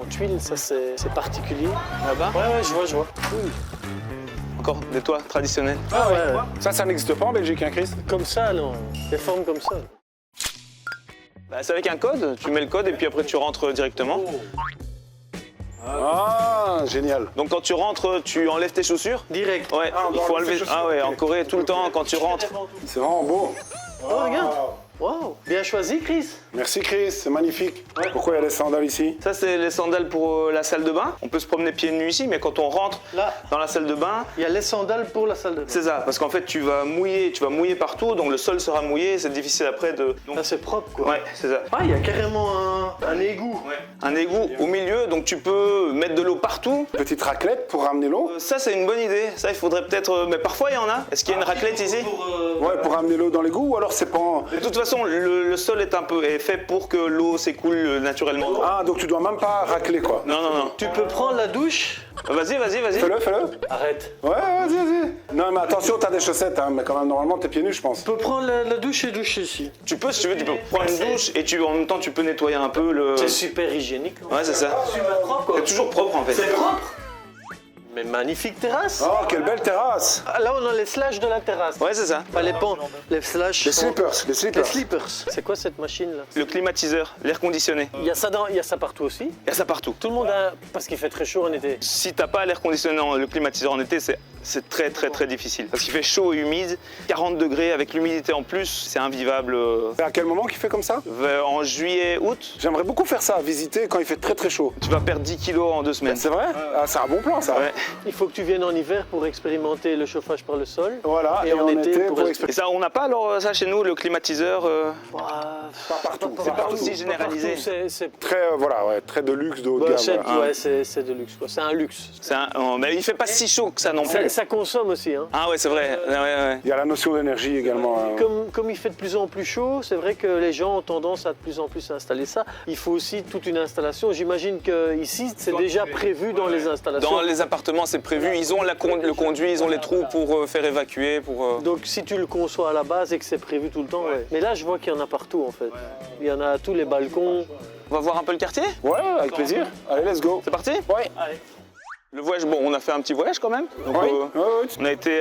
en tuiles, ça c'est particulier. Là-bas? Ouais, je vois. Oui. Encore des toits traditionnels. Ah ouais. Ça n'existe pas en Belgique, hein, Chris? Comme ça, non. Des formes comme ça. Bah, c'est avec un code, tu mets le code et puis après tu rentres directement. Ah, génial. Donc quand tu rentres, tu enlèves tes chaussures. Direct. Ouais, il faut enlever. Ah ouais, en Corée, tout le temps, quand tu rentres. C'est vraiment beau. Oh, regarde. Wow. Bien choisi, Chris. Merci, Chris, c'est magnifique. Pourquoi il y a des sandales ici? Ça, c'est les sandales pour la salle de bain. On peut se promener pieds nus ici, mais quand on rentre Là, dans la salle de bain, il y a les sandales pour la salle de bain. c'est ça. Parce qu'en fait, tu vas mouiller partout, donc le sol sera mouillé. C'est difficile après de. Donc... Là, c'est propre, quoi. Ouais, c'est ça. Ah, il y a carrément un égout. Ouais. Un égout au milieu, donc tu peux mettre de l'eau partout. Petite raclette pour ramener l'eau? Ça, c'est une bonne idée. Ça, il faudrait peut-être. Mais parfois, il y en a. Est-ce qu'il y a une raclette ici? Ouais, pour ramener l'eau dans l'égout ou alors c'est pas... De toute façon, le sol est fait pour que l'eau s'écoule naturellement. Ah, donc tu dois même pas racler, quoi. Non. Tu peux prendre la douche. Vas-y. Fais-le. Arrête. Ouais, vas-y. Non, mais attention, t'as des chaussettes, hein, mais quand même, normalement, t'es pieds nus, je pense. Tu peux prendre la douche et doucher ici. Tu peux, si tu veux, tu peux prendre une douche et en même temps, tu peux nettoyer un peu le. C'est super hygiénique. Ouais, c'est ça. Super propre, quoi. C'est toujours propre en fait. C'est propre. Mais magnifique terrasse. Oh, quelle belle terrasse. Ah, là, on a les slash de la terrasse. Ouais, c'est ça. Pas les pans, les slash. Les sont- slippers. Les slippers. C'est quoi cette machine-là? Le climatiseur, l'air conditionné. Il y a ça partout aussi. Il y a ça partout. Tout le monde a... Parce qu'il fait très chaud en été. Si t'as pas l'air conditionné, le climatiseur en été, c'est très difficile. Parce qu'il fait chaud et humide, 40 degrés avec l'humidité en plus, c'est invivable. Et à quel moment qu'il fait comme ça? En juillet, août, J'aimerais beaucoup faire ça, visiter quand il fait très chaud. tu vas perdre 10 kilos en 2 semaines. C'est vrai? Ah, c'est un bon plan, ça. Ouais. Il faut que tu viennes en hiver pour expérimenter le chauffage par le sol. Voilà, Et en été pour Et ça, on n'a pas alors ça chez nous, le climatiseur Ouah, Partout. c'est pas aussi généralisé. C'est Très, très de luxe, de haut de ouais, gamme. voilà. ouais, c'est de luxe, quoi. C'est un luxe. Mais il fait pas si chaud que ça non plus. Ça consomme aussi, hein. Ah ouais, c'est vrai. Ouais. Il y a la notion d'énergie également. hein. Comme il fait de plus en plus chaud, c'est vrai que les gens ont tendance à de plus en plus installer ça. Il faut aussi toute une installation. J'imagine qu'ici, c'est déjà prévu dans les installations. Dans les appartements, c'est prévu. Ils ont le conduit, ils ont les trous pour faire évacuer. Donc si tu le conçois à la base et que c'est prévu tout le temps, ouais. Mais là, je vois qu'il y en a partout, en fait. Il y en a à tous les balcons. On va voir un peu le quartier? Ouais, avec plaisir. Allez, let's go. C'est parti? Ouais. Allez. Le voyage, bon, on a fait un petit voyage quand même. Donc, Oui. on a été,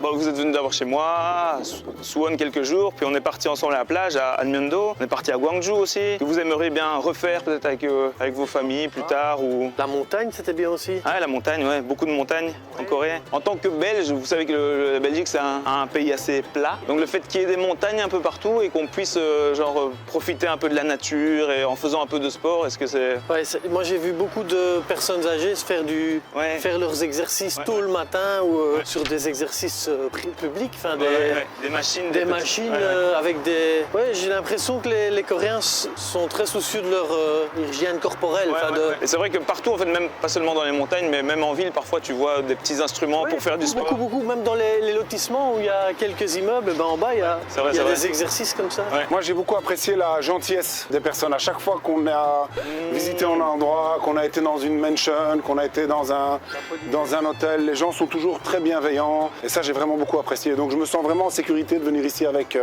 vous êtes venu d'abord chez moi, à Suwon quelques jours, puis on est parti ensemble à la plage à Hanmyeondo. On est parti à Gwangju aussi, que vous aimeriez bien refaire peut-être avec vos familles plus tard ou. La montagne, c'était bien aussi. Ah, la montagne, ouais, beaucoup de montagnes en Corée. En tant que Belge, vous savez que la Belgique c'est un pays assez plat, donc le fait qu'il y ait des montagnes un peu partout et qu'on puisse profiter un peu de la nature et en faisant un peu de sport, est-ce que c'est. Ouais, moi, j'ai vu beaucoup de personnes âgées se faire leurs exercices tôt le matin ou sur des exercices publics, enfin Des machines. des machines avec des. Ouais, j'ai l'impression que les Coréens sont très soucieux de leur hygiène corporelle. Et c'est vrai que partout, en fait, même pas seulement dans les montagnes, mais même en ville, parfois tu vois des petits instruments pour faire du sport. Beaucoup. Même dans les lotissements où il y a quelques immeubles, en bas, il y a des exercices comme ça. Ouais. Moi, j'ai beaucoup apprécié la gentillesse des personnes. À chaque fois qu'on a visité un endroit, qu'on a été dans une mansion, qu'on a été dans un hôtel, les gens sont toujours très bienveillants. Et ça, j'ai vraiment beaucoup apprécié. Donc, je me sens vraiment en sécurité de venir ici avec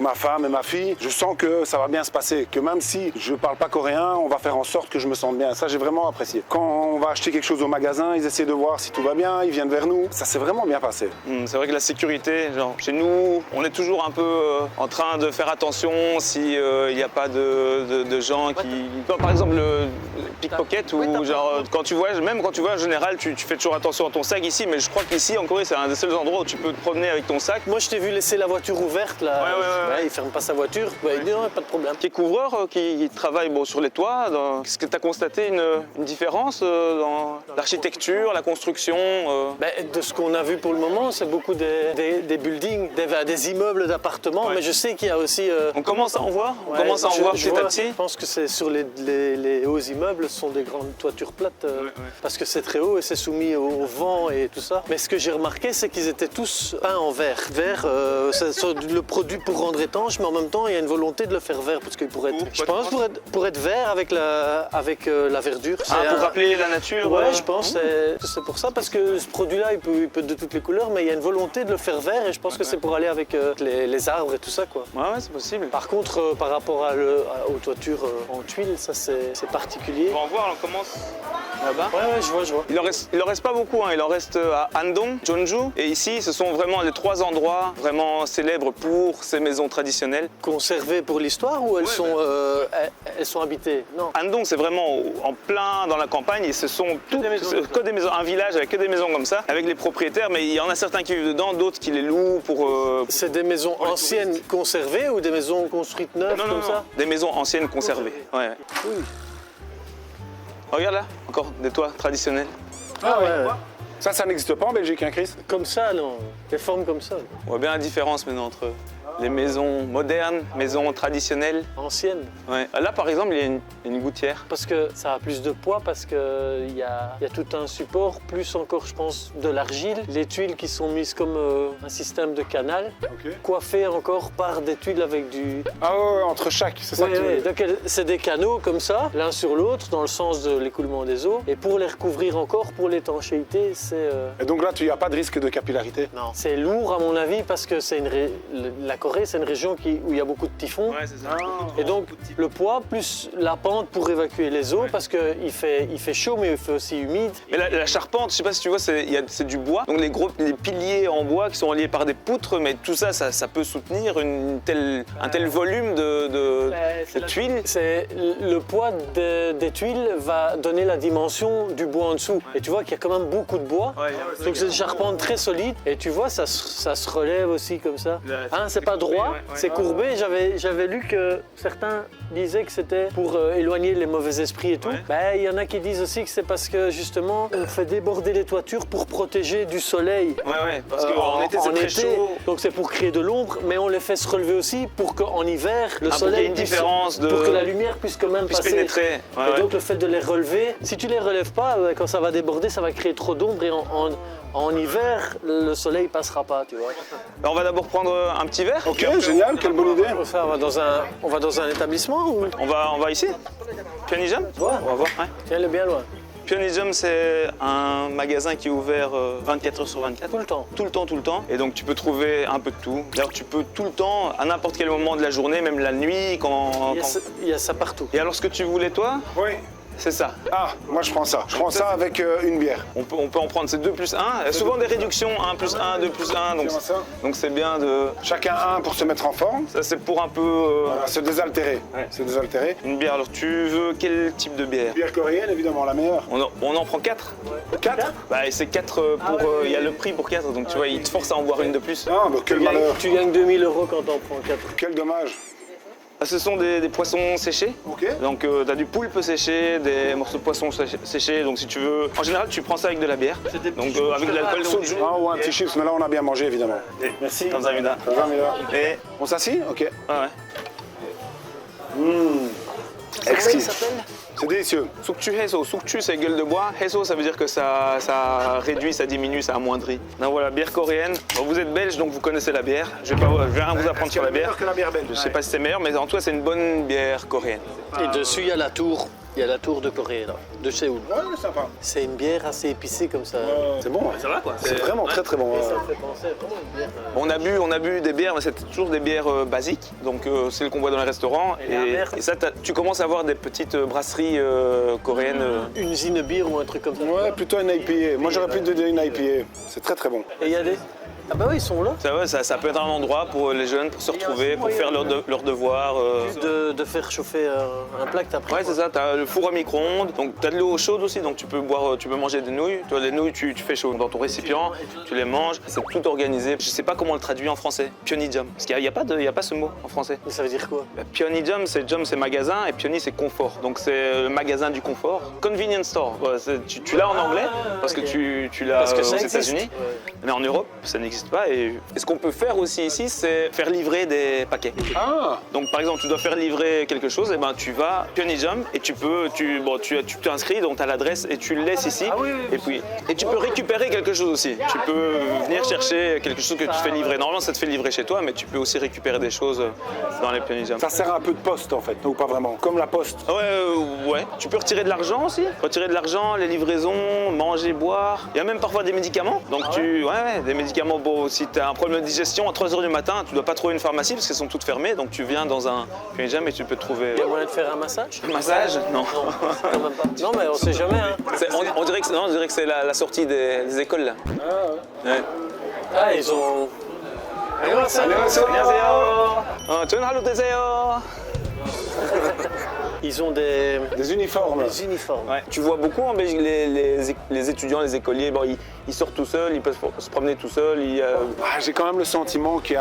ma femme et ma fille. Je sens que ça va bien se passer. Que même si je parle pas coréen, on va faire en sorte que je me sente bien. Ça, j'ai vraiment apprécié. Quand on va acheter quelque chose au magasin, ils essaient de voir si tout va bien, ils viennent vers nous. Ça s'est vraiment bien passé. C'est vrai que la sécurité, chez nous, on est toujours un peu en train de faire attention s'il n'y a pas de gens qui. Par exemple, le pickpocket, ou quand tu vois en général, tu fais toujours attention à ton sac ici, mais je crois qu'ici, en Corée, c'est un des seuls endroits où tu peux te promener avec ton sac. Moi, je t'ai vu laisser la voiture ouverte, là. Ouais. Il ferme pas sa voiture. Il dit non, pas de problème. Qui est couvreur, qui travaille sur les toits. Est-ce que tu as constaté une différence dans l'architecture, la construction De ce qu'on a vu pour le moment, c'est beaucoup des buildings, des immeubles d'appartements, mais je sais qu'il y a aussi... On commence à en voir, petit à petit. Je pense que c'est sur les hauts immeubles, ce sont des grandes toitures plates, parce que c'est très haut. haut et c'est soumis au vent et tout ça. Mais ce que j'ai remarqué, c'est qu'ils étaient tous peints en vert. Vert, c'est le produit pour rendre étanche, mais en même temps, il y a une volonté de le faire vert parce qu'il pourrait être, je pense, pour être vert avec la verdure. Pour rappeler la nature. Ouais, je pense que c'est pour ça, parce que ce produit-là, il peut être de toutes les couleurs, mais il y a une volonté de le faire vert et je pense que c'est pour aller avec les arbres et tout ça, quoi. Ouais, c'est possible. Par contre, par rapport aux toitures en tuiles, ça c'est particulier. On va voir, on commence là-bas. Ouais, je vois. Il en reste pas beaucoup, hein. Il en reste à Andong, Jeonju, et ici, ce sont vraiment les 3 endroits vraiment célèbres pour ces maisons traditionnelles. Conservées pour l'histoire ou elles sont habitées? Non. Andong, c'est vraiment en plein dans la campagne et ce sont que des maisons, un village avec que des maisons comme ça, avec les propriétaires, mais il y en a certains qui vivent dedans, d'autres qui les louent pour... C'est des maisons anciennes conservées ou des maisons construites neuves non, ça? Des maisons anciennes conservées. Ouais. Oui. Regarde là, encore des toits traditionnels. Ah ouais. Ça n'existe pas en Belgique, hein, Chris? Comme ça, non. Des formes comme ça. On voit bien la différence maintenant entre les maisons modernes, maisons traditionnelles. Anciennes. Ouais. Là, par exemple, il y a une gouttière. Parce que ça a plus de poids, parce qu'il y a tout un support, plus encore, je pense, de l'argile. Les tuiles qui sont mises comme un système de canal, coiffées encore par des tuiles avec du... Ah ouais, entre chaque, c'est ça que tu veux dire. Donc c'est des canaux comme ça, l'un sur l'autre, dans le sens de l'écoulement des eaux. Et pour les recouvrir encore, pour l'étanchéité, c'est... Et donc là, il n'y a pas de risque de capillarité? Non. C'est lourd, à mon avis, parce que c'est la Corée, c'est une région où il y a beaucoup de typhons. Ouais, c'est ça. Et donc, le poids plus la pente pour évacuer les eaux, parce qu'il fait chaud, mais il fait aussi humide. Mais la charpente, je sais pas si tu vois, c'est du bois. Donc les piliers en bois qui sont reliés par des poutres, mais tout ça, ça peut soutenir un tel volume de tuiles. Le poids des tuiles va donner la dimension du bois en dessous. Et tu vois qu'il y a quand même beaucoup de bois. Donc c'est une charpente très solide. Et tu vois, ça se relève aussi comme ça. Hein, c'est pas droit, c'est courbé. J'avais lu que certains disaient que c'était pour éloigner les mauvais esprits et tout. Il y en a qui disent aussi que c'est parce que justement on fait déborder les toitures pour protéger du soleil. Parce qu'en été c'est très chaud. Donc c'est pour créer de l'ombre, mais on les fait se relever aussi pour qu'en hiver le soleil pour que la lumière puisse quand même passer. Pénétrer. Et donc le fait de les relever, si tu les relèves pas, quand ça va déborder, ça va créer trop d'ombre et en hiver, le soleil passera pas, tu vois. On va d'abord prendre un petit verre. Ok, génial, quelle bonne idée. On va dans un établissement ou... On va ici. Pyeongjam. Ouais. On va voir. Ouais. Tiens, elle est bien loin. Pyeongjam, c'est un magasin qui est ouvert 24 heures sur 24. Tout le temps. Tout le temps. Et donc tu peux trouver un peu de tout. D'ailleurs, tu peux tout le temps, à n'importe quel moment de la journée, même la nuit, Il y a ça partout. Et alors, ce que tu voulais, toi? Oui. C'est ça. Ah, moi je prends ça. Je prends ça avec une bière. On peut en prendre, c'est 2 plus 1. Il y a souvent des réductions, 1 plus 1, 2 plus 1. Donc c'est bien de... Chacun un pour se mettre en forme. Ça, c'est pour un peu... Voilà, se désaltérer. Ouais. Se désaltérer. Une bière, alors tu veux quel type de bière? Bière coréenne, évidemment, la meilleure. On en prend 4. 4? Bah, et c'est 4 pour... Il y a le prix pour 4, donc tu vois, il te force à en boire une de plus. Ah, bah quel malheur. Tu gagnes 2000 € quand t'en prends 4. Quel dommage. Ce sont des poissons séchés. Ok. Donc tu as du poulpe séché, des morceaux de poisson séchés. Donc si tu veux, en général tu prends ça avec de la bière. Donc avec de l'alcool soju. Ah, ou un petit chips, mais là on a bien mangé évidemment. Merci. Kamsahamnida. Et On s'assit? Ok. ouais. Exquis. Ça s'appelle? C'est délicieux. Sukchu Heso. Sukchu c'est gueule de bois. Heso ça veut dire que ça réduit, ça diminue, ça amoindrit. Donc voilà, bière coréenne. Bon, vous êtes belge donc vous connaissez la bière. Je vais rien vous apprendre sur la bière. que la bière belge. Je sais pas si c'est meilleur, mais en tout cas c'est une bonne bière coréenne. Et dessus, il y a la tour. Il y a la tour de Corée, là, de Séoul. Ouais, sympa. C'est une bière assez épicée comme ça. C'est bon. Ça va quoi. C'est vraiment très très bon. Et ça me fait penser à vraiment une bière. On a bu des bières, mais c'est toujours des bières basiques, donc celles qu'on voit dans les restaurants. Et ça, tu commences à avoir des petites brasseries coréennes. Une usine bière ou un truc comme ça. Ouais, plutôt une IPA. Moi j'aurais pu te donner une IPA. C'est très très bon. Et il y a des... Ah bah oui, ils sont là. Ça peut être un endroit pour les jeunes, pour se retrouver, pour faire leurs devoirs. De faire chauffer un plat que t'as pris. Ouais, c'est ça, tu as le four à micro-ondes, donc tu as de l'eau chaude aussi, donc tu peux manger des nouilles. Toi, les nouilles, tu fais chaud dans ton récipient, tu les manges, c'est tout organisé. Je sais pas comment on le traduit en français, Pyeongjam, parce qu'il n'y a pas ce mot en français. Mais ça veut dire quoi? Pyeongjam, c'est magasin, et Pyeoni, c'est confort, donc c'est le magasin du confort. Convenience store, ouais, tu l'as en anglais, parce que tu l'as aux États-Unis, mais en Europe, ça n'existe n'existe pas. Et ce qu'on peut faire aussi ici, c'est faire livrer des paquets. Ah, Donc par exemple, tu dois faire livrer quelque chose, et ben tu vas Pionijump et tu t'inscris, donc tu as l'adresse et tu le laisses ici. Ah oui, oui, Et tu peux récupérer quelque chose aussi. Tu peux venir chercher quelque chose que tu fais livrer. Normalement, ça te fait livrer chez toi, mais tu peux aussi récupérer des choses dans les Pionijump. ça sert un peu de poste en fait, ou pas vraiment? Comme la poste. Ouais. Tu peux retirer de l'argent aussi. Retirer de l'argent, les livraisons, manger, boire. Il y a même parfois des médicaments. Donc des médicaments. Bon, si tu as un problème de digestion à 3 h du matin, tu dois pas trouver une pharmacie parce qu'elles sont toutes fermées. Donc tu viens dans un Pionijump et tu peux trouver. Il y a moyen de faire un massage? Un massage? Non. Non, quand même pas. Non, mais on sait jamais. Hein. On dirait que c'est la sortie des écoles là. Ouais. Ah, ils ont. 안녕하세요. 전화로 되세요. Ils ont des Des uniformes. uniformes. Ouais. Tu vois beaucoup en Belgique les étudiants, les écoliers, bon, ils sortent tout seuls, ils peuvent se promener tout seuls. Ah, j'ai quand même le sentiment que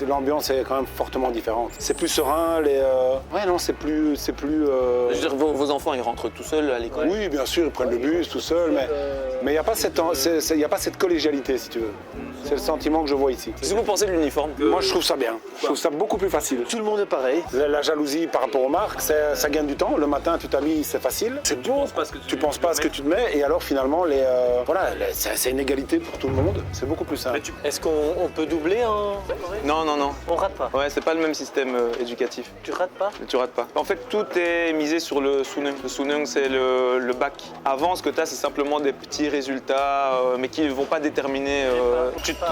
l'ambiance est quand même fortement différente. C'est plus serein, ouais non, c'est plus. Je veux dire, vos enfants, ils rentrent tout seuls à l'école. Oui, bien sûr, ils prennent le bus tout seuls, mais il n'y a pas cette collégialité, si tu veux. C'est le sentiment que je vois ici. Qu'est-ce que vous pensez de l'uniforme? Moi, je trouve ça bien. Je trouve ça beaucoup plus facile. Tout le monde est pareil. La jalousie par rapport aux marques, ça gagne du temps. Le matin, tu t'habilles, c'est facile. C'est beau. Tu penses pas à ce que tu te mets. Et alors, finalement, c'est une égalité pour tout le monde. C'est beaucoup plus simple. Est-ce qu'on peut doubler en. Non. On rate pas. Ouais, c'est pas le même système éducatif. Tu rates pas? Tu rates pas. En fait, tout est misé sur le Sunung. Le Sunung, c'est le bac. Avant, ce que tu as, c'est simplement des petits résultats, mais qui ne vont pas déterminer.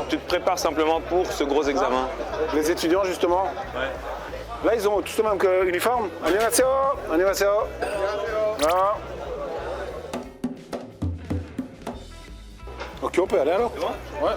Tu te prépares simplement pour ce gros examen. Les étudiants, justement, là, ils ont tous le même uniforme. 안녕하세요. 안녕하세요. Voilà. Ok, on peut aller alors? Ouais.